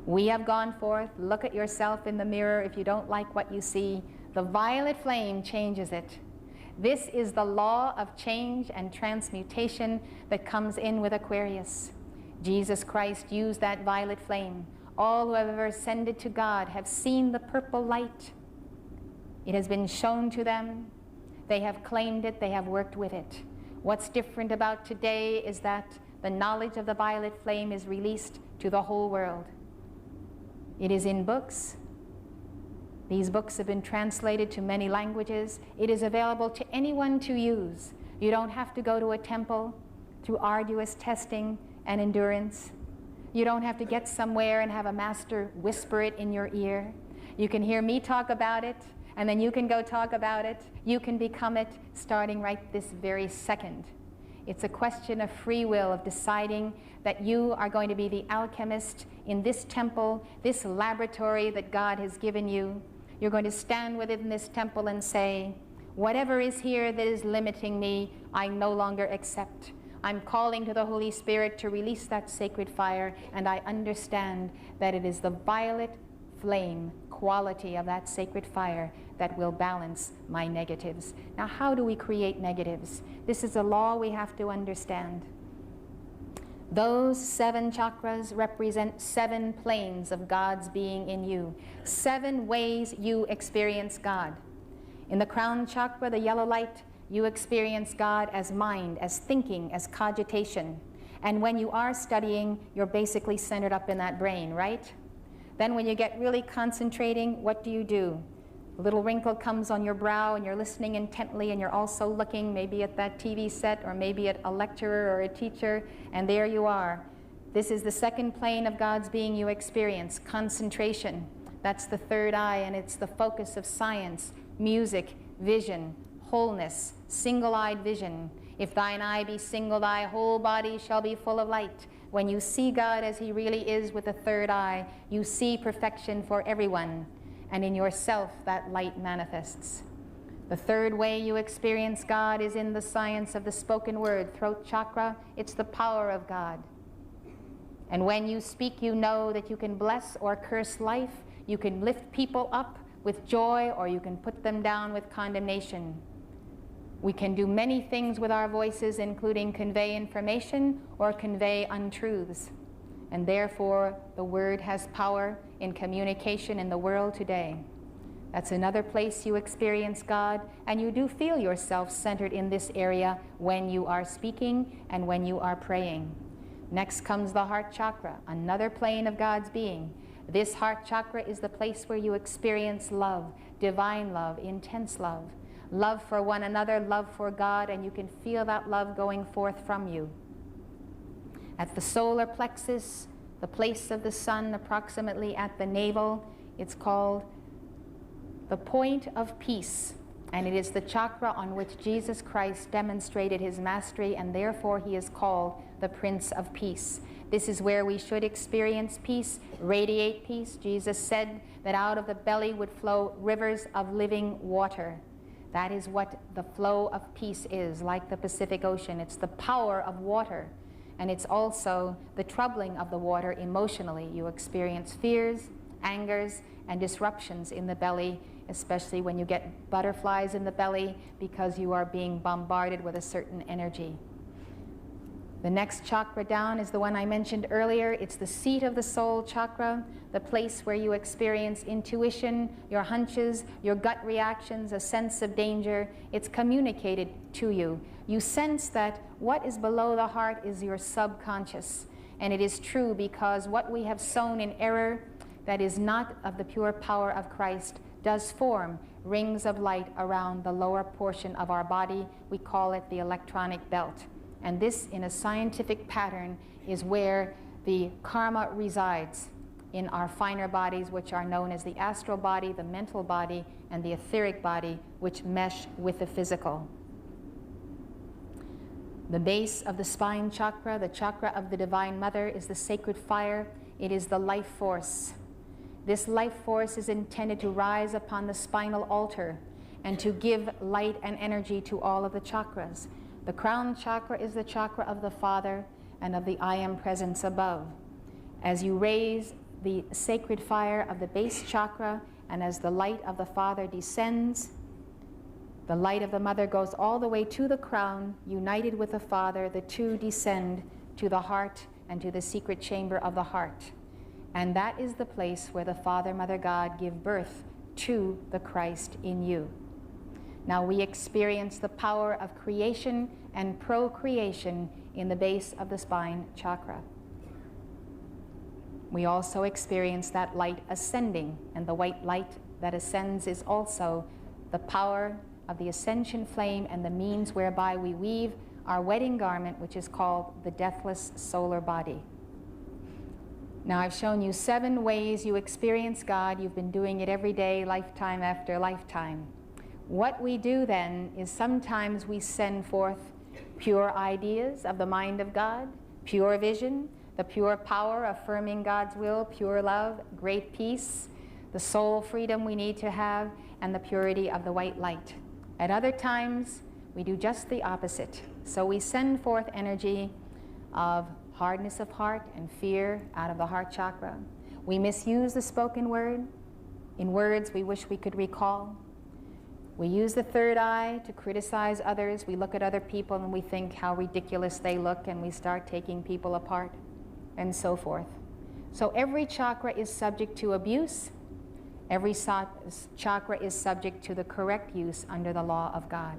We have gone forth. Look at yourself in the mirror. If you don't like what you see, the violet flame changes it. This is the law of change and transmutation that comes in with Aquarius. Jesus Christ used that violet flame. All who have ever ascended to God have seen the purple light. It has been shown to them. They have claimed it. They have worked with it. What's different about today is that the knowledge of the violet flame is released to the whole world. It is in books. These books have been translated to many languages. It is available to anyone to use. You don't have to go to a temple through arduous testing and endurance. You don't have to get somewhere and have a master whisper it in your ear. You can hear me talk about it, and then you can go talk about it. You can become it starting right this very second. It's a question of free will, of deciding that you are going to be the alchemist in this temple, this laboratory that God has given you. You're going to stand within this temple and say, whatever is here that is limiting me, I no longer accept. I'm calling to the Holy Spirit to release that sacred fire, and I understand that it is the violet flame quality of that sacred fire that will balance my negatives. Now, how do we create negatives? This is a law we have to understand. Those 7 chakras represent 7 planes of God's being in you. 7 ways you experience God. In the crown chakra, the yellow light, you experience God as mind, as thinking, as cogitation. And when you are studying, you're basically centered up in that brain, right? Then when you get really concentrating, what do? A little wrinkle comes on your brow and you're listening intently, and you're also looking maybe at that TV set or maybe at a lecturer or a teacher, and there you are. This is the second plane of God's being you experience, concentration. That's the third eye, and it's the focus of science, music, vision, wholeness, single-eyed vision. If thine eye be single, thy whole body shall be full of light. When you see God as he really is with the third eye, you see perfection for everyone. And in yourself, that light manifests. The third way you experience God is in the science of the spoken word, throat chakra. It's the power of God. And when you speak, you know that you can bless or curse life. You can lift people up with joy, or you can put them down with condemnation. We can do many things with our voices, including convey information or convey untruths. And therefore, the word has power in communication in the world today. That's another place you experience God, and you do feel yourself centered in this area when you are speaking and when you are praying. Next comes the heart chakra, another plane of God's being. This heart chakra is the place where you experience love, divine love, intense love. Love for one another, love for God, and you can feel that love going forth from you. At the solar plexus, the place of the sun, approximately at the navel, it's called the point of peace. And it is the chakra on which Jesus Christ demonstrated his mastery, and therefore he is called the Prince of Peace. This is where we should experience peace, radiate peace. Jesus said that out of the belly would flow rivers of living water. That is what the flow of peace is, like the Pacific Ocean. It's the power of water, and it's also the troubling of the water emotionally. You experience fears, angers, and disruptions in the belly, especially when you get butterflies in the belly because you are being bombarded with a certain energy. The next chakra down is the one I mentioned earlier. It's the seat of the soul chakra, the place where you experience intuition, your hunches, your gut reactions, a sense of danger. It's communicated to you. You sense that what is below the heart is your subconscious. And it is true, because what we have sown in error that is not of the pure power of Christ does form rings of light around the lower portion of our body. We call it the electronic belt. And this, in a scientific pattern, is where the karma resides in our finer bodies, which are known as the astral body, the mental body, and the etheric body, which mesh with the physical. The base of the spine chakra, the chakra of the Divine Mother, is the sacred fire. It is the life force. This life force is intended to rise upon the spinal altar and to give light and energy to all of the chakras. The crown chakra is the chakra of the Father and of the I Am presence above. As you raise the sacred fire of the base chakra, and as the light of the Father descends, the light of the Mother goes all the way to the crown, united with the Father. The two descend to the heart and to the secret chamber of the heart. And that is the place where the Father, Mother, God give birth to the Christ in you. Now we experience the power of creation and procreation in the base of the spine chakra. We also experience that light ascending, and the white light that ascends is also the power of the ascension flame and the means whereby we weave our wedding garment, which is called the deathless solar body. Now I've shown you 7 ways you experience God. You've been doing it every day, lifetime after lifetime. What we do then is sometimes we send forth pure ideas of the mind of God, pure vision, the pure power affirming God's will, pure love, great peace, the soul freedom we need to have, and the purity of the white light. At other times, we do just the opposite. So we send forth energy of hardness of heart and fear out of the heart chakra. We misuse the spoken word in words we wish we could recall. We use the third eye to criticize others. We look at other people and we think how ridiculous they look, and we start taking people apart, and so forth. So every chakra is subject to abuse. Every chakra is subject to the correct use under the law of God.